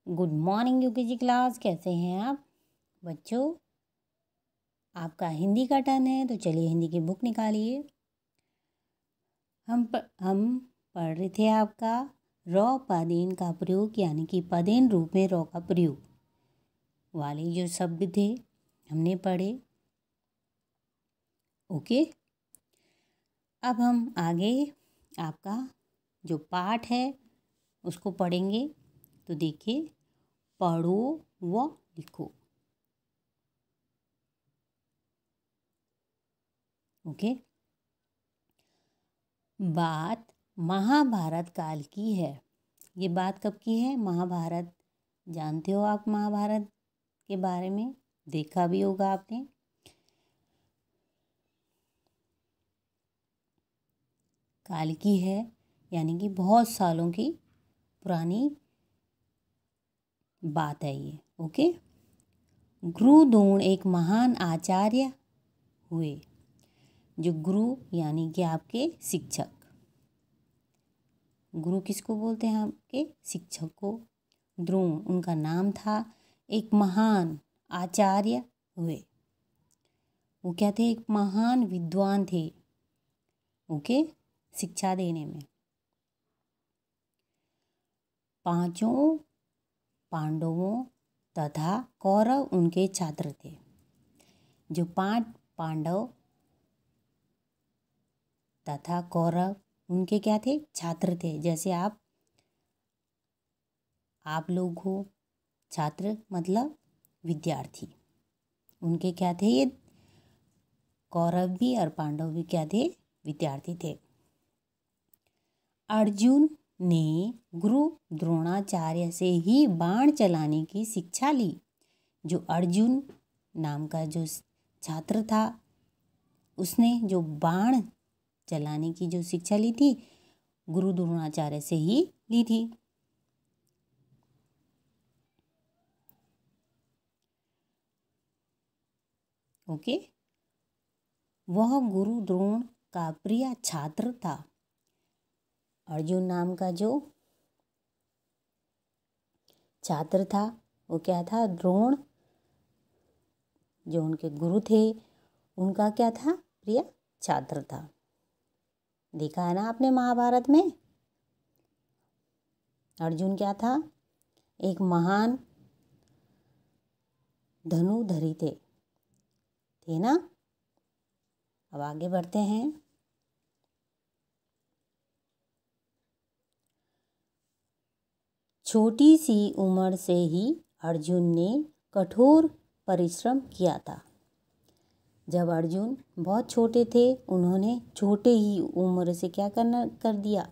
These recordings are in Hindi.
Good morning UKG class. कैसे हैं आप बच्चों? आपका हिंदी का टर्न है, तो चलिए हिंदी की बुक निकालिए। हम पढ़ रहे थे आपका रॉ पदेन का प्रयोग, यानी कि पदेन रूप में रॉ का प्रयोग वाले जो शब्द थे हमने पढ़े। ओके, अब हम आगे आपका जो पाठ है उसको पढ़ेंगे। तो देखिए, पढ़ो व लिखो। ओके, बात महाभारत काल की है। ये बात कब की है? महाभारत। जानते हो आप महाभारत के बारे में, देखा भी होगा आपने। काल की है, यानी कि बहुत सालों की पुरानी बात है ये। ओके, गुरुद्रोण एक महान आचार्य हुए। जो गुरु यानी कि आपके शिक्षक, गुरु किसको बोलते हैं? आपके शिक्षक को। द्रोण उनका नाम था। एक महान आचार्य हुए। वो क्या थे? एक महान विद्वान थे। ओके, शिक्षा देने में। पांचों पांडवों तथा कौरव उनके छात्र थे। जो 5 पांडव तथा कौरव उनके क्या थे? छात्र थे। जैसे आप लोग हो छात्र, मतलब विद्यार्थी। उनके क्या थे? ये कौरव भी और पांडव भी क्या थे? विद्यार्थी थे। अर्जुन ने गुरु द्रोणाचार्य से ही बाण चलाने की शिक्षा ली। जो अर्जुन नाम का जो छात्र था, उसने जो बाण चलाने की जो शिक्षा ली थी, गुरु द्रोणाचार्य से ही ली थी। ओके, वह गुरु द्रोण का प्रिय छात्र था। अर्जुन नाम का जो छात्र था, वो क्या था? द्रोण, जो उनके गुरु थे, उनका क्या था? प्रिय छात्र था। देखा है ना आपने महाभारत में। अर्जुन क्या था? एक महान धनुर्धारी थे ना। अब आगे बढ़ते हैं। छोटी सी उम्र से ही अर्जुन ने कठोर परिश्रम किया था। जब अर्जुन बहुत छोटे थे, उन्होंने छोटे ही उम्र से क्या कर दिया?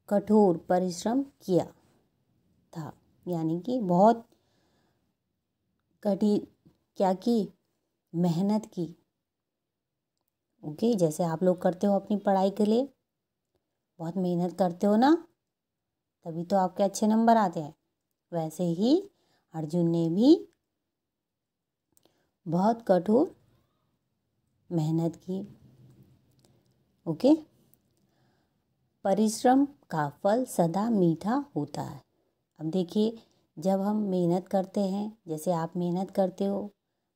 कठोर परिश्रम किया था, यानी कि बहुत कठिन क्या की? मेहनत की। ओके, जैसे आप लोग करते हो अपनी पढ़ाई के लिए, बहुत मेहनत करते हो ना, तभी तो आपके अच्छे नंबर आते हैं। वैसे ही अर्जुन ने भी बहुत कठोर मेहनत की। ओके, परिश्रम का फल सदा मीठा होता है। अब देखिए, जब हम मेहनत करते हैं, जैसे आप मेहनत करते हो,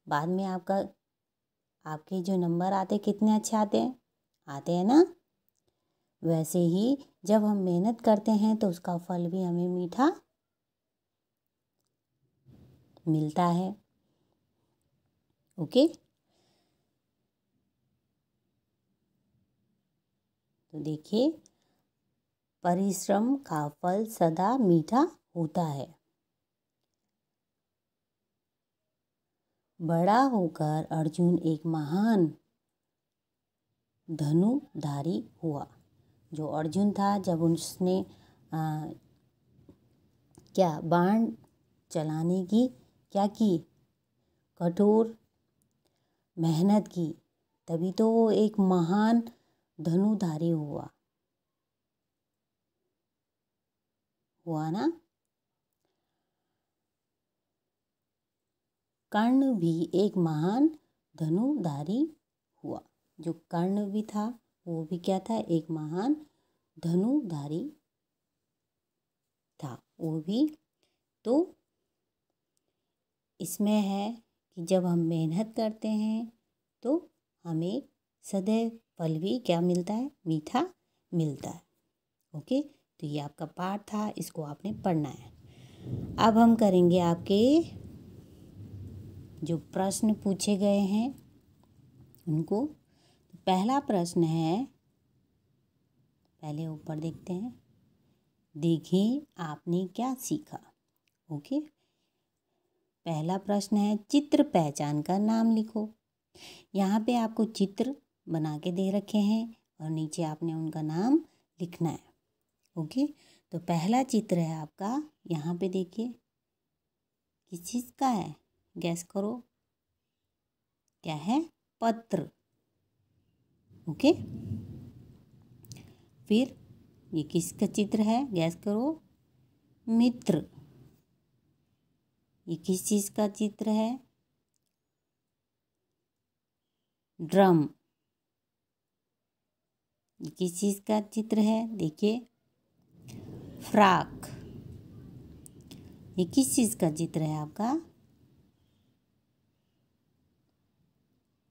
बाद में आपके जो नंबर आते, कितने अच्छे आते हैं ना। वैसे ही जब हम मेहनत करते हैं तो उसका फल भी हमें मीठा मिलता है। ओके, तो देखिए, परिश्रम का फल सदा मीठा होता है। बड़ा होकर अर्जुन एक महान धनुर्धारी हुआ। जो अर्जुन था, जब उसने क्या बाण चलाने की क्या की? कठोर मेहनत की, तभी तो वो एक महान धनुर्धारी हुआ ना। कर्ण भी एक महान धनुर्धारी हुआ। जो कर्ण भी था, वो भी क्या था? एक महान धनुर्धारी था। वो भी। तो इसमें है कि जब हम मेहनत करते हैं तो हमें सदैव फल भी क्या मिलता है, मीठा मिलता है। ओके, तो ये आपका पाठ था, इसको आपने पढ़ना है। अब हम करेंगे आपके जो प्रश्न पूछे गए हैं उनको। पहला प्रश्न है, पहले ऊपर देखते हैं। देखिए आपने क्या सीखा। ओके, पहला प्रश्न है चित्र पहचान कर नाम लिखो। यहाँ पे आपको चित्र बना के दे रखे हैं और नीचे आपने उनका नाम लिखना है। ओके, तो पहला चित्र है आपका, यहाँ पे देखिए किस चीज़ का है, गैस करो क्या है, पत्र। ओके, फिर ये किसका चित्र है, गैस करो, मित्र। ये किस चीज़ का चित्र है, ड्रम। ये किस चीज़ का चित्र है, देखिए, फ्रॉक। ये किस चीज़ का चित्र है आपका,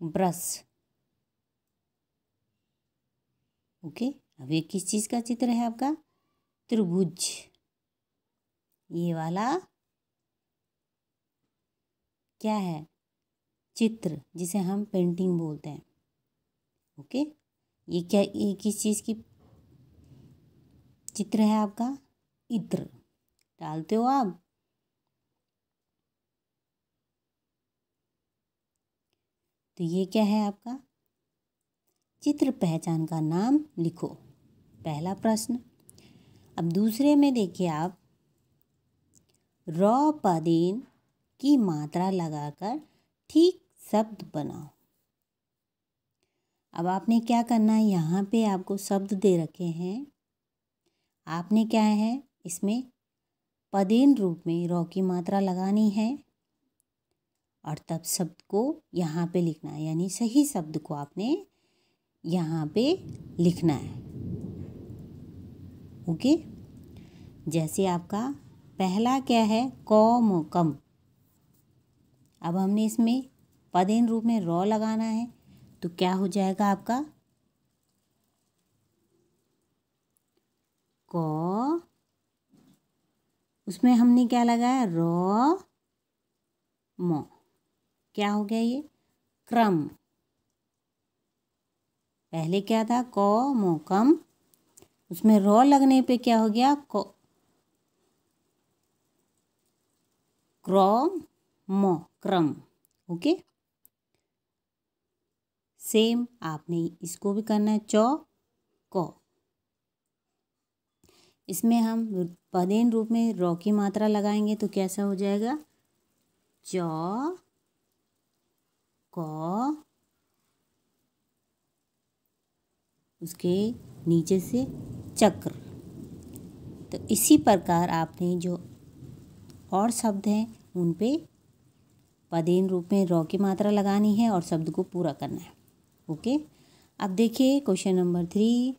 ब्रश। ओके, अब ये किस चीज़ का चित्र है आपका, त्रिभुज। ये वाला क्या है, चित्र, जिसे हम पेंटिंग बोलते हैं। ओके, ये क्या, ये किस चीज़ की चित्र है आपका, इत्र। डालते हो आप। तो ये क्या है आपका, चित्र पहचान का नाम लिखो, पहला प्रश्न। अब दूसरे में देखिए आप, रॉ पदेन की मात्रा लगाकर ठीक शब्द बनाओ। अब आपने क्या करना है, यहाँ पे आपको शब्द दे रखे हैं, आपने क्या है इसमें पदेन रूप में रॉ की मात्रा लगानी है और तब शब्द को यहाँ पे लिखना है, यानी सही शब्द को आपने यहाँ पे लिखना है। ओके, जैसे आपका पहला क्या है, कौम कम। अब हमने इसमें पदेन रूप में रॉ लगाना है, तो क्या हो जाएगा आपका, क, उसमें हमने क्या लगाया, रॉ म। क्या हो गया ये, क्रम। पहले क्या था, क म कम, उसमें रॉ लगने पे क्या हो गया, क्रम म, क्रम। ओके, सेम आपने इसको भी करना है, चौ क। इसमें हम पदेन रूप में रॉ की मात्रा लगाएंगे तो कैसा हो जाएगा, चौ क, उसके नीचे से चक्र। तो इसी प्रकार आपने जो और शब्द हैं उन पे पदेन रूप में रॉ की मात्रा लगानी है और शब्द को पूरा करना है। ओके, अब देखिए क्वेश्चन नंबर 3,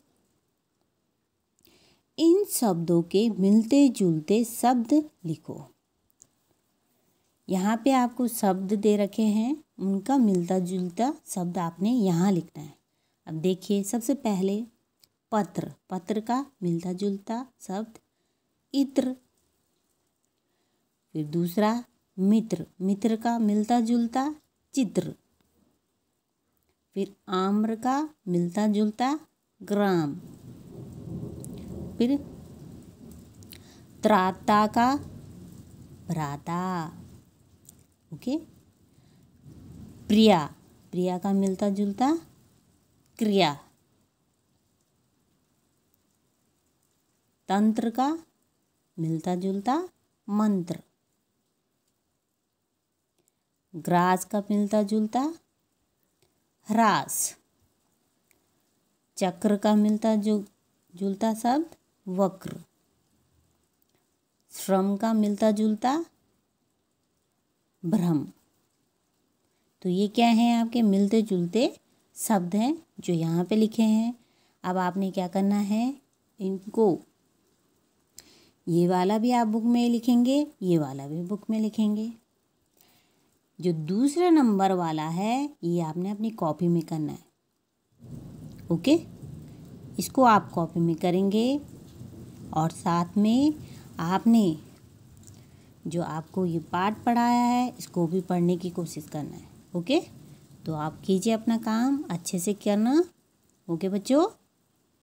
इन शब्दों के मिलते जुलते शब्द लिखो। यहाँ पे आपको शब्द दे रखे हैं, उनका मिलता जुलता शब्द आपने यहाँ लिखना है। अब देखिए सबसे पहले पत्र, पत्र का मिलता जुलता शब्द इत्र। फिर दूसरा मित्र, मित्र का मिलता जुलता चित्र। फिर आम्र का मिलता जुलता ग्राम। फिर त्राता का भ्राता। ओके, प्रिया, प्रिया का मिलता जुलता क्रिया। तंत्र का मिलता जुलता मंत्र। ग्रास का मिलता जुलता ह्रास। चक्र का मिलता जुलता शब्द वक्र। श्रम का मिलता जुलता भ्रम। तो ये क्या है, आपके मिलते जुलते शब्द हैं जो यहाँ पे लिखे हैं। अब आपने क्या करना है, इनको ये वाला भी आप बुक में लिखेंगे, ये वाला भी बुक में लिखेंगे। जो दूसरा नंबर वाला है ये आपने अपनी कॉपी में करना है। ओके, इसको आप कॉपी में करेंगे और साथ में आपने जो आपको ये पाठ पढ़ाया है इसको भी पढ़ने की कोशिश करना है। ओके, तो आप कीजिए अपना काम अच्छे से करना। ओके बच्चों।